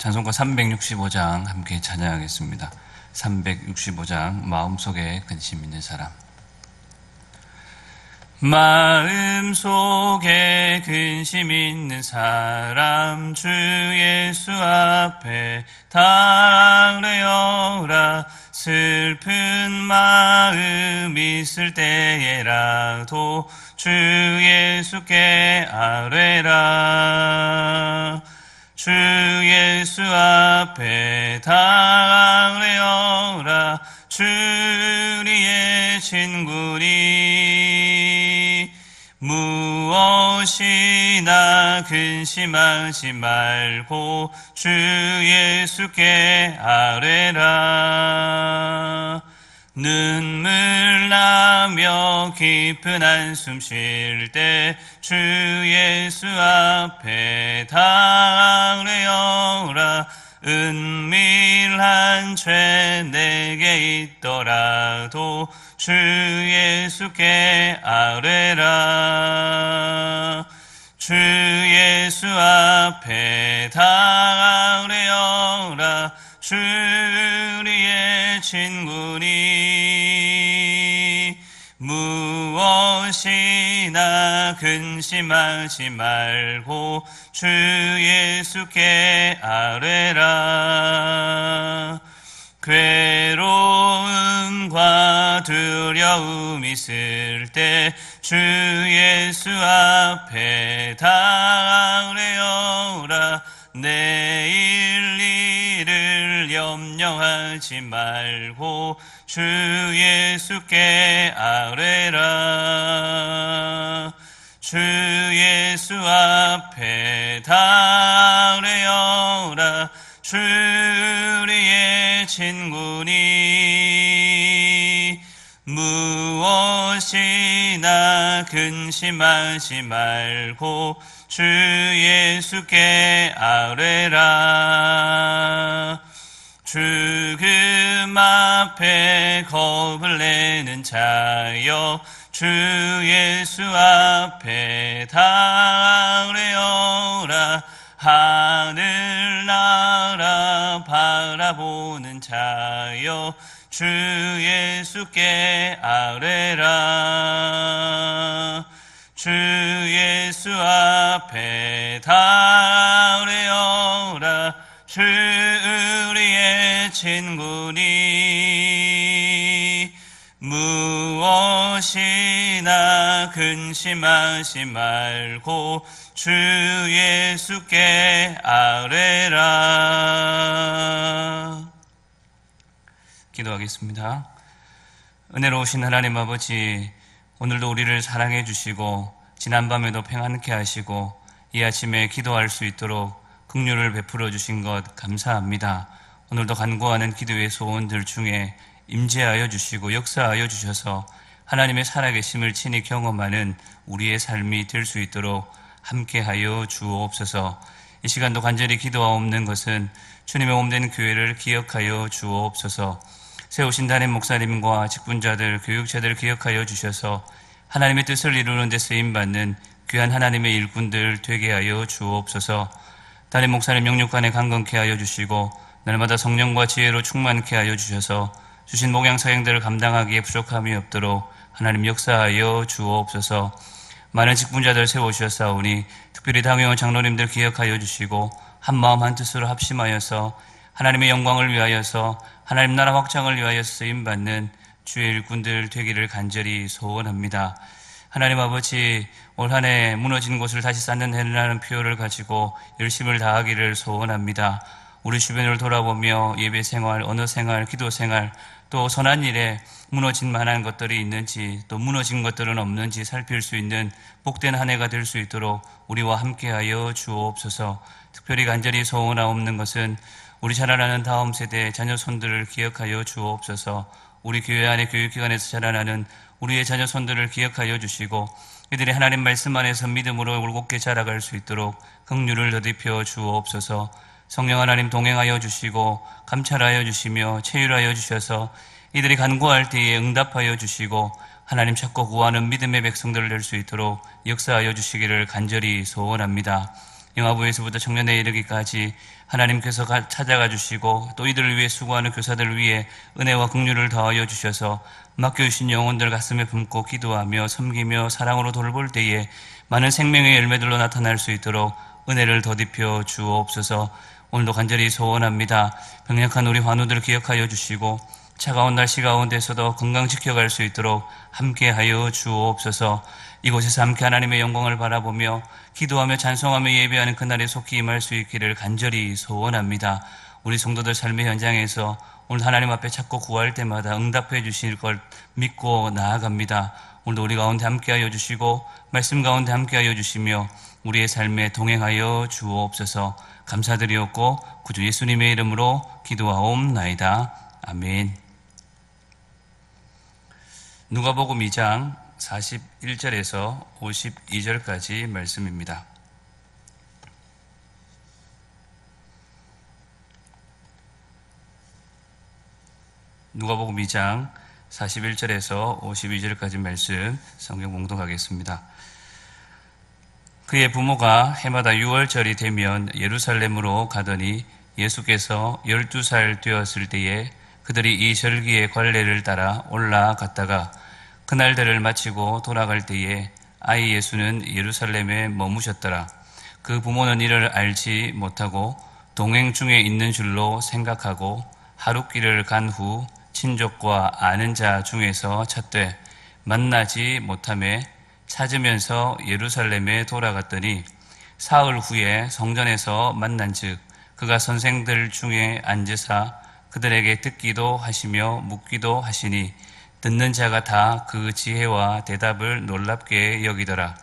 찬송가 365장 함께 찬양하겠습니다. 365장 마음속에 근심 있는 사람. 마음속에 근심 있는 사람 주 예수 앞에 달래어라. 슬픈 마음 있을 때에라도 주 예수께 아뢰라. 주 예수 앞에 달래어라. 주리의 친구니 무엇이나 근심하지 말고 주 예수께 아뢰라. 눈물 나며 깊은 한숨 쉴 때 주 예수 앞에 달래어라. 은밀한 죄 내게 있더라도 주 예수께 아뢰라. 주 예수 앞에 달래어라. 주리의 친구니 무엇이나 근심하지 말고 주 예수께 아뢰라. 괴로움과 두려움 있을 때 주 예수 앞에 달래어라. 내일 일을 염려하지 말고 주 예수께 아뢰라. 주 예수 앞에 달래어라. 주리의 친구니 무엇이나 근심하지 말고 주 예수께 아뢰라. 죽음 앞에 겁을 내는 자여 주 예수 앞에 달래어라. 하늘나라 바라보는 자여 주 예수께 아뢰라. 주 예수 앞에 달래어라. 주 우리의 친구니 무엇이나 근심하지 말고 주 예수께 아뢰라. 기도하겠습니다. 은혜로우신 하나님 아버지, 오늘도 우리를 사랑해 주시고 지난밤에도 평안케 하시고 이 아침에 기도할 수 있도록 긍휼을 베풀어 주신 것 감사합니다. 오늘도 간구하는 기도의 소원들 중에 임재하여 주시고 역사하여 주셔서 하나님의 살아계심을 친히 경험하는 우리의 삶이 될 수 있도록 함께하여 주옵소서. 이 시간도 간절히 기도하옵는 것은 주님의 몸된 교회를 기억하여 주옵소서. 세우신 담임 목사님과 직분자들, 교육자들 기억하여 주셔서 하나님의 뜻을 이루는 데 쓰임받는 귀한 하나님의 일꾼들 되게 하여 주옵소서. 담임 목사님 영육간에 강건케 하여 주시고 날마다 성령과 지혜로 충만케 하여 주셔서 주신 목양 사역들을 감당하기에 부족함이 없도록 하나님 역사하여 주옵소서. 많은 직분자들 세우셨사오니 특별히 당회원 장로님들 기억하여 주시고 한마음 한뜻으로 합심하여서 하나님의 영광을 위하여서 하나님 나라 확장을 위하여 쓰임받는 주의 일꾼들 되기를 간절히 소원합니다. 하나님 아버지, 올 한 해 무너진 곳을 다시 쌓는 해라는 표현을 가지고 열심을 다하기를 소원합니다. 우리 주변을 돌아보며 예배 생활, 언어 생활, 기도 생활, 또 선한 일에 무너진 만한 것들이 있는지 또 무너진 것들은 없는지 살필 수 있는 복된 한 해가 될 수 있도록 우리와 함께하여 주옵소서. 특별히 간절히 소원하옵는 것은 우리 자라나는 다음 세대 자녀 손들을 기억하여 주옵소서. 우리 교회 안에 교육기관에서 자라나는 우리의 자녀 손들을 기억하여 주시고 이들이 하나님 말씀 안에서 믿음으로 올곧게 자라갈 수 있도록 긍휼을 더딥혀 주옵소서. 성령 하나님 동행하여 주시고 감찰하여 주시며 체휼하여 주셔서 이들이 간구할 때에 응답하여 주시고 하나님 찾고 구하는 믿음의 백성들을 될 수 있도록 역사하여 주시기를 간절히 소원합니다. 영아부에서부터 청년에 이르기까지 하나님께서 찾아가 주시고 또 이들을 위해 수고하는 교사들을 위해 은혜와 긍휼을 더하여 주셔서 맡겨주신 영혼들 가슴에 품고 기도하며 섬기며 사랑으로 돌볼 때에 많은 생명의 열매들로 나타날 수 있도록 은혜를 더딥혀 주옵소서. 오늘도 간절히 소원합니다. 병약한 우리 환우들을 기억하여 주시고 차가운 날씨 가운데서도 건강 지켜갈 수 있도록 함께하여 주옵소서. 이곳에서 함께 하나님의 영광을 바라보며 기도하며 찬송하며 예배하는 그날에 속히 임할 수 있기를 간절히 소원합니다. 우리 성도들 삶의 현장에서 오늘 하나님 앞에 찾고 구할 때마다 응답해 주실 걸 믿고 나아갑니다. 오늘도 우리 가운데 함께하여 주시고 말씀 가운데 함께하여 주시며 우리의 삶에 동행하여 주옵소서. 감사드리옵고 구주 예수님의 이름으로 기도하옵나이다. 아멘. 누가복음 2장 41절에서 52절까지 말씀입니다. 누가복음 2장 41절에서 52절까지 말씀 성경 봉독하겠습니다. 그의 부모가 해마다 6월절이 되면 예루살렘으로 가더니 예수께서 12살 되었을 때에 그들이 이 절기의 관례를 따라 올라갔다가 그날들을 마치고 돌아갈 때에 아이 예수는 예루살렘에 머무셨더라. 그 부모는 이를 알지 못하고 동행 중에 있는 줄로 생각하고 하룻길을 간 후 친족과 아는 자 중에서 찾되 만나지 못하매 찾으면서 예루살렘에 돌아갔더니 사흘 후에 성전에서 만난즉 그가 선생들 중에 앉으사 그들에게 듣기도 하시며 묻기도 하시니 듣는 자가 다 그 지혜와 대답을 놀랍게 여기더라.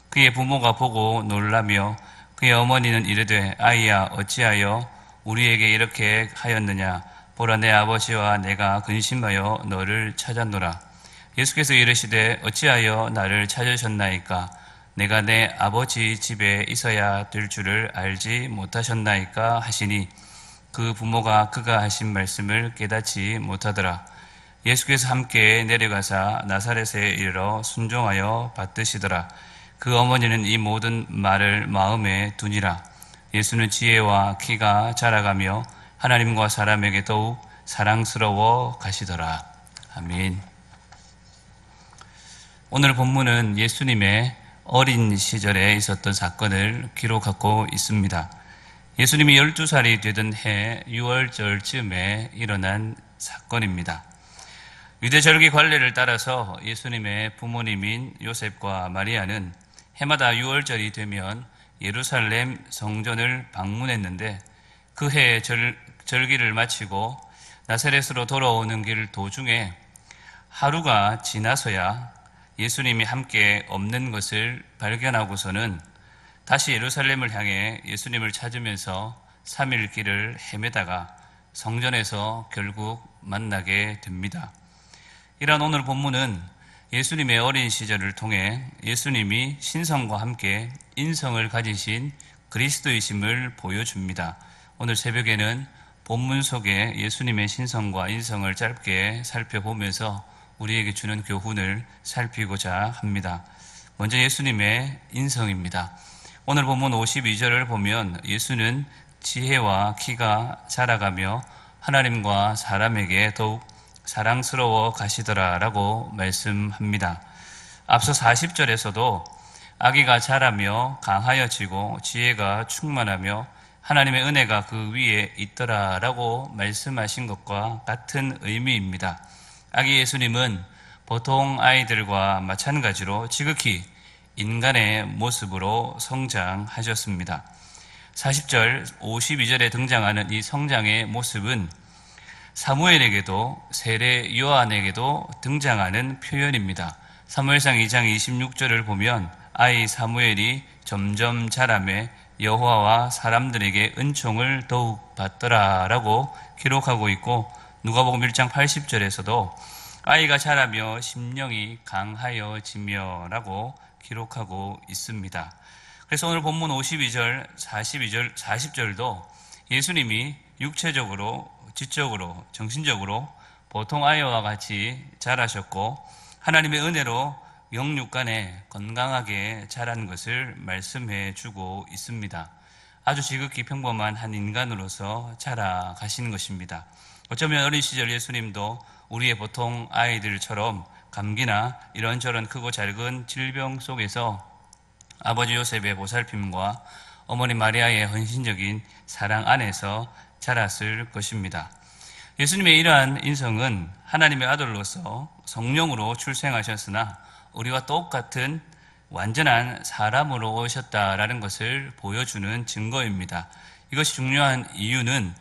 그의 부모가 보고 놀라며 그의 어머니는 이르되 아이야 어찌하여 우리에게 이렇게 하였느냐. 보라 내 아버지와 내가 근심하여 너를 찾았노라. 예수께서 이르시되 어찌하여 나를 찾으셨나이까. 내가 내 아버지 집에 있어야 될 줄을 알지 못하셨나이까 하시니 그 부모가 그가 하신 말씀을 깨닫지 못하더라. 예수께서 함께 내려가사 나사렛에 이르러 순종하여 받드시더라. 그 어머니는 이 모든 말을 마음에 두니라. 예수는 지혜와 키가 자라가며 하나님과 사람에게 더욱 사랑스러워 가시더라. 아멘. 오늘 본문은 예수님의 어린 시절에 있었던 사건을 기록하고 있습니다. 예수님이 12살이 되던 해 6월절쯤에 일어난 사건입니다. 유대절기 관례를 따라서 예수님의 부모님인 요셉과 마리아는 해마다 6월절이 되면 예루살렘 성전을 방문했는데 그 해의 절기를 마치고 나사렛으로 돌아오는 길 도중에 하루가 지나서야 예수님이 함께 없는 것을 발견하고서는 다시 예루살렘을 향해 예수님을 찾으면서 3일 길을 헤매다가 성전에서 결국 만나게 됩니다. 이러한 오늘 본문은 예수님의 어린 시절을 통해 예수님이 신성과 함께 인성을 가지신 그리스도이심을 보여줍니다. 오늘 새벽에는 본문 속에 예수님의 신성과 인성을 짧게 살펴보면서 우리에게 주는 교훈을 살피고자 합니다. 먼저 예수님의 인성입니다. 오늘 본문 52절을 보면 예수는 지혜와 키가 자라가며 하나님과 사람에게 더욱 사랑스러워 가시더라라고 말씀합니다. 앞서 40절에서도 아기가 자라며 강하여지고 지혜가 충만하며 하나님의 은혜가 그 위에 있더라라고 말씀하신 것과 같은 의미입니다. 아기 예수님은 보통 아이들과 마찬가지로 지극히 인간의 모습으로 성장하셨습니다. 40절, 52절에 등장하는 이 성장의 모습은 사무엘에게도 세례 요한에게도 등장하는 표현입니다. 사무엘상 2장 26절을 보면 아이 사무엘이 점점 자라매 여호와와 사람들에게 은총을 더욱 받더라라고 기록하고 있고 누가복음 1장 80절에서도 아이가 자라며 심령이 강하여지며라고 기록하고 있습니다. 그래서 오늘 본문 52절, 42절, 40절도 예수님이 육체적으로, 지적으로, 정신적으로 보통 아이와 같이 자라셨고 하나님의 은혜로 영육간에 건강하게 자란 것을 말씀해 주고 있습니다. 아주 지극히 평범한 한 인간으로서 자라가신 것입니다. 어쩌면 어린 시절 예수님도 우리의 보통 아이들처럼 감기나 이런저런 크고 작은 질병 속에서 아버지 요셉의 보살핌과 어머니 마리아의 헌신적인 사랑 안에서 자랐을 것입니다. 예수님의 이러한 인성은 하나님의 아들로서 성령으로 출생하셨으나 우리와 똑같은 완전한 사람으로 오셨다라는 것을 보여주는 증거입니다. 이것이 중요한 이유는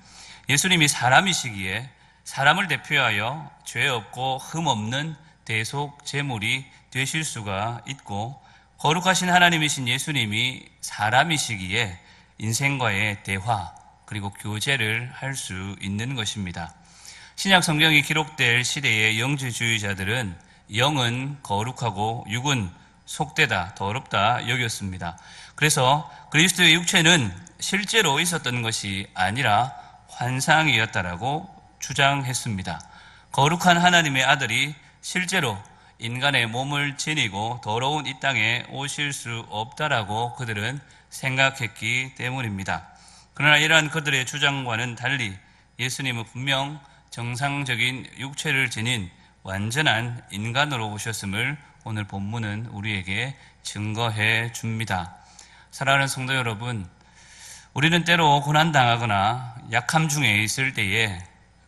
예수님이 사람이시기에 사람을 대표하여 죄 없고 흠 없는 대속 제물이 되실 수가 있고, 거룩하신 하나님이신 예수님이 사람이시기에 인생과의 대화 그리고 교제를 할 수 있는 것입니다. 신약 성경이 기록될 시대의 영주주의자들은 영은 거룩하고 육은 속되다, 더럽다 여겼습니다. 그래서 그리스도의 육체는 실제로 있었던 것이 아니라 환상이었다라고 주장했습니다. 거룩한 하나님의 아들이 실제로 인간의 몸을 지니고 더러운 이 땅에 오실 수 없다라고 그들은 생각했기 때문입니다. 그러나 이러한 그들의 주장과는 달리 예수님은 분명 정상적인 육체를 지닌 완전한 인간으로 오셨음을 오늘 본문은 우리에게 증거해 줍니다. 사랑하는 성도 여러분, 우리는 때로 고난당하거나 약함 중에 있을 때에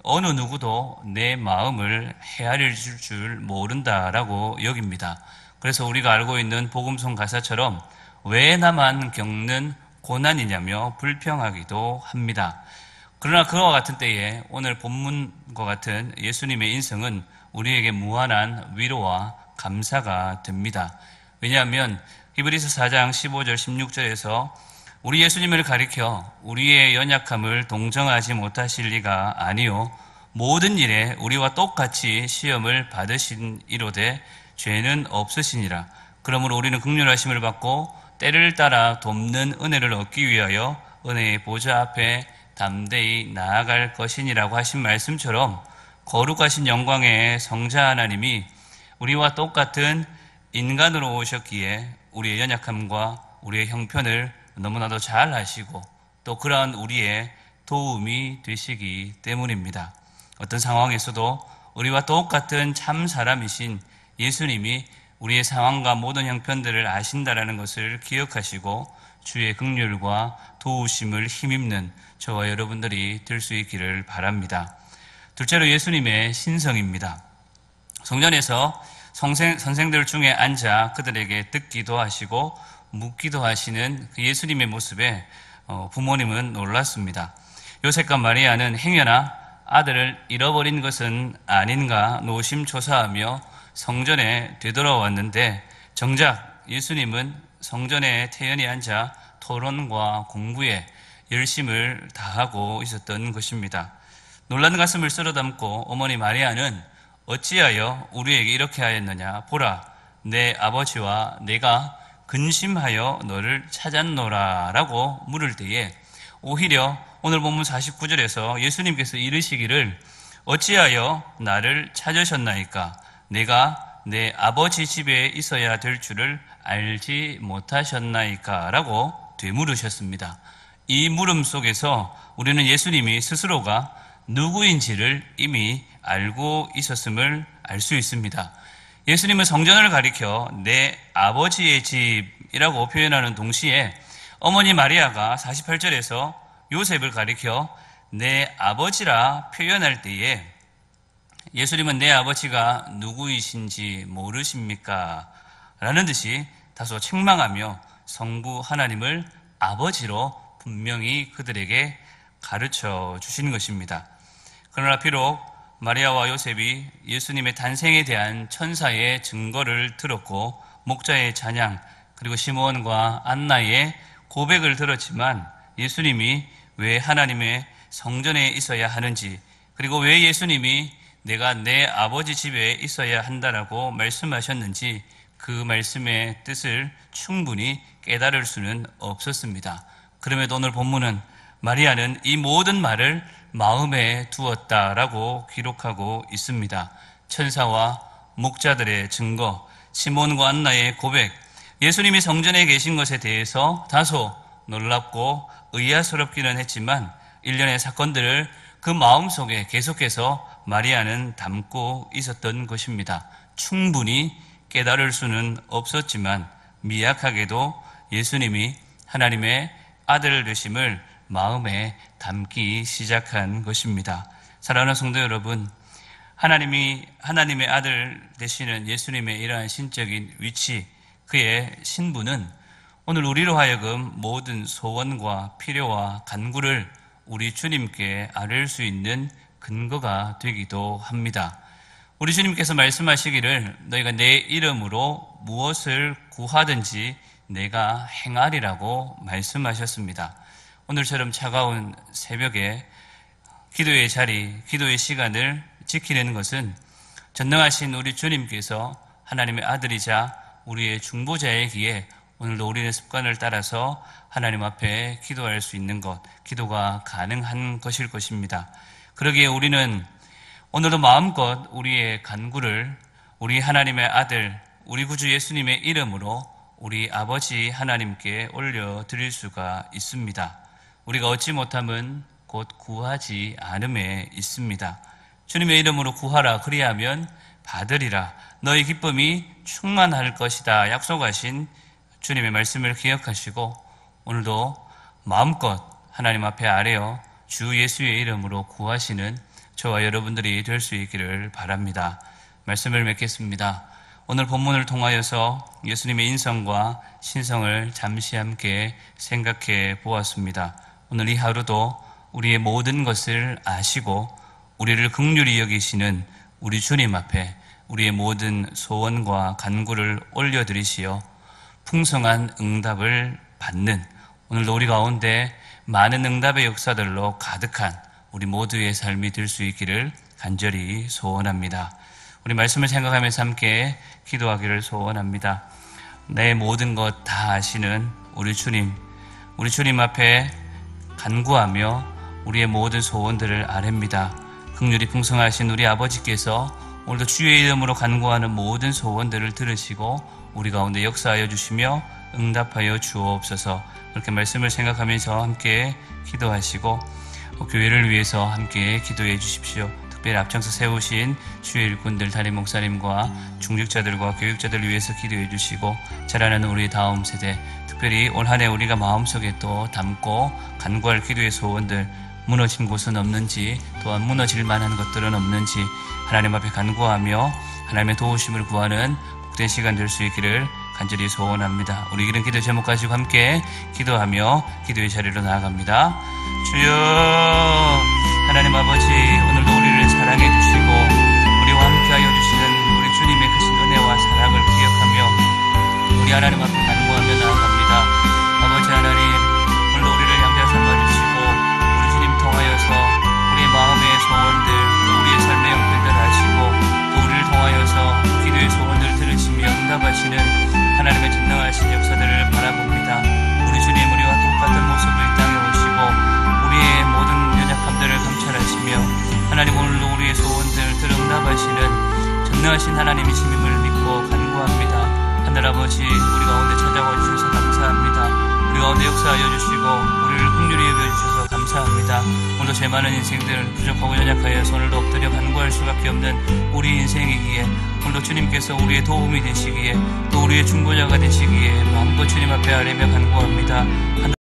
어느 누구도 내 마음을 헤아릴 줄 모른다라고 여깁니다. 그래서 우리가 알고 있는 복음송 가사처럼 왜 나만 겪는 고난이냐며 불평하기도 합니다. 그러나 그와 같은 때에 오늘 본문과 같은 예수님의 인성은 우리에게 무한한 위로와 감사가 됩니다. 왜냐하면 히브리서 4장 15절 16절에서 우리 예수님을 가리켜 우리의 연약함을 동정하지 못하실 리가 아니요 모든 일에 우리와 똑같이 시험을 받으신 이로되 죄는 없으시니라. 그러므로 우리는 긍휼하심을 받고 때를 따라 돕는 은혜를 얻기 위하여 은혜의 보좌 앞에 담대히 나아갈 것이니라고 하신 말씀처럼 거룩하신 영광의 성자 하나님이 우리와 똑같은 인간으로 오셨기에 우리의 연약함과 우리의 형편을 너무나도 잘 아시고 또 그러한 우리의 도움이 되시기 때문입니다. 어떤 상황에서도 우리와 똑같은 참 사람이신 예수님이 우리의 상황과 모든 형편들을 아신다라는 것을 기억하시고 주의 긍휼과 도우심을 힘입는 저와 여러분들이 될 수 있기를 바랍니다. 둘째로 예수님의 신성입니다. 성전에서 선생들 중에 앉아 그들에게 듣기도 하시고 묻기도 하시는 그 예수님의 모습에 부모님은 놀랐습니다. 요셉과 마리아는 행여나 아들을 잃어버린 것은 아닌가 노심초사하며 성전에 되돌아왔는데 정작 예수님은 성전에 태연히 앉아 토론과 공부에 열심을 다하고 있었던 것입니다. 놀란 가슴을 쓸어담고 어머니 마리아는 어찌하여 우리에게 이렇게 하였느냐? 보라, 내 아버지와 내가 근심하여 너를 찾았노라 라고 물을 때에 오히려 오늘 본문 49절에서 예수님께서 이르시기를 어찌하여 나를 찾으셨나이까? 내가 내 아버지 집에 있어야 될 줄을 알지 못하셨나이까? 라고 되물으셨습니다. 이 물음 속에서 우리는 예수님이 스스로가 누구인지를 이미 알고 있었음을 알 수 있습니다. 예수님은 성전을 가리켜 내 아버지의 집이라고 표현하는 동시에 어머니 마리아가 48절에서 요셉을 가리켜 내 아버지라 표현할 때에 예수님은 내 아버지가 누구이신지 모르십니까? 라는 듯이 다소 책망하며 성부 하나님을 아버지로 분명히 그들에게 가르쳐 주신 것입니다. 그러나 비록 마리아와 요셉이 예수님의 탄생에 대한 천사의 증거를 들었고 목자의 찬양 그리고 시므온과 안나의 고백을 들었지만 예수님이 왜 하나님의 성전에 있어야 하는지 그리고 왜 예수님이 내가 내 아버지 집에 있어야 한다라고 말씀하셨는지 그 말씀의 뜻을 충분히 깨달을 수는 없었습니다. 그럼에도 오늘 본문은 마리아는 이 모든 말을 마음에 두었다라고 기록하고 있습니다. 천사와 목자들의 증거, 시몬과 안나의 고백, 예수님이 성전에 계신 것에 대해서 다소 놀랍고 의아스럽기는 했지만 일련의 사건들을 그 마음속에 계속해서 마리아는 담고 있었던 것입니다. 충분히 깨달을 수는 없었지만 미약하게도 예수님이 하나님의 아들 되심을 마음에 담기 시작한 것입니다. 사랑하는 성도 여러분, 하나님의 아들 되시는 예수님의 이러한 신적인 위치, 그의 신분은 오늘 우리로 하여금 모든 소원과 필요와 간구를 우리 주님께 아뢰을 수 있는 근거가 되기도 합니다. 우리 주님께서 말씀하시기를 너희가 내 이름으로 무엇을 구하든지 내가 행하리라고 말씀하셨습니다. 오늘처럼 차가운 새벽에 기도의 자리, 기도의 시간을 지키는 것은 전능하신 우리 주님께서 하나님의 아들이자 우리의 중보자이기에 오늘도 우리의 습관을 따라서 하나님 앞에 기도할 수 있는 것, 기도가 가능한 것일 것입니다. 그러기에 우리는 오늘도 마음껏 우리의 간구를 우리 하나님의 아들, 우리 구주 예수님의 이름으로 우리 아버지 하나님께 올려드릴 수가 있습니다. 우리가 얻지 못함은 곧 구하지 않음에 있습니다. 주님의 이름으로 구하라, 그리하면 받으리라, 너희 기쁨이 충만할 것이다 약속하신 주님의 말씀을 기억하시고 오늘도 마음껏 하나님 앞에 아뢰어 주 예수의 이름으로 구하시는 저와 여러분들이 될 수 있기를 바랍니다. 말씀을 맺겠습니다. 오늘 본문을 통하여서 예수님의 인성과 신성을 잠시 함께 생각해 보았습니다. 오늘 이 하루도 우리의 모든 것을 아시고 우리를 긍휼히 여기시는 우리 주님 앞에 우리의 모든 소원과 간구를 올려드리시어 풍성한 응답을 받는 오늘도 우리 가운데 많은 응답의 역사들로 가득한 우리 모두의 삶이 될 수 있기를 간절히 소원합니다. 우리 말씀을 생각하면서 함께 기도하기를 소원합니다. 내 모든 것 다 아시는 우리 주님 앞에 간구하며 우리의 모든 소원들을 아뢰입니다. 긍휼이 풍성하신 우리 아버지께서 오늘도 주의 이름으로 간구하는 모든 소원들을 들으시고 우리 가운데 역사하여 주시며 응답하여 주옵소서. 그렇게 말씀을 생각하면서 함께 기도하시고 교회를 위해서 함께 기도해 주십시오. 특별히 앞장서 세우신 주의 일꾼들, 담임 목사님과 중직자들과 교육자들을 위해서 기도해 주시고 자라나는 우리 다음 세대, 특별히 올 한 해 우리가 마음속에 또 담고 간구할 기도의 소원들, 무너진 곳은 없는지, 또한 무너질 만한 것들은 없는지 하나님 앞에 간구하며 하나님의 도우심을 구하는 복된 시간 될 수 있기를 간절히 소원합니다. 우리 이런 기도 제목 가지고 함께 기도하며 기도의 자리로 나아갑니다. 주여, 하나님 아버지, 오늘도 우리를 사랑해 주시고 우리와 함께하여 주시는 우리 주님의 크신 은혜와 사랑을 기억하며 우리 하나님 앞에 간구하며 나아갑니다. 아버지 하나님, 오늘도 우리를 양자 삼아주시고 우리 주님 통하여서 우리의 마음의 소원들, 또 우리의 삶의 형편들 아시고 또 우리를 통하여서 기도의 소원들 들으시며 응답하시는 하나님의 전능하신 역사들을 바라봅니다. 우리 주님, 우리와 똑같은 모습을 이 땅에 오시고 우리의 모든 연약함들을 감찰하시며 하나님, 오늘도 우리의 소원들 들응답하시는 전능하신 하나님이심을 믿고 간구합니다. 하늘 아버지, 우리 가운데 찾아와 주셔서 감사합니다. 우리 가운데 역사하여 주시고 우리를 긍휼히 여겨주셔서 감사합니다. 오늘도 죄 많은 인생들, 부족하고 연약하여서 오늘도 엎드려 간구할 수밖에 없는 우리 인생이기에 오늘도 주님께서 우리의 도움이 되시기에 또 우리의 중보자가 되시기에 마음껏 주님 앞에 아뢰며 간구합니다.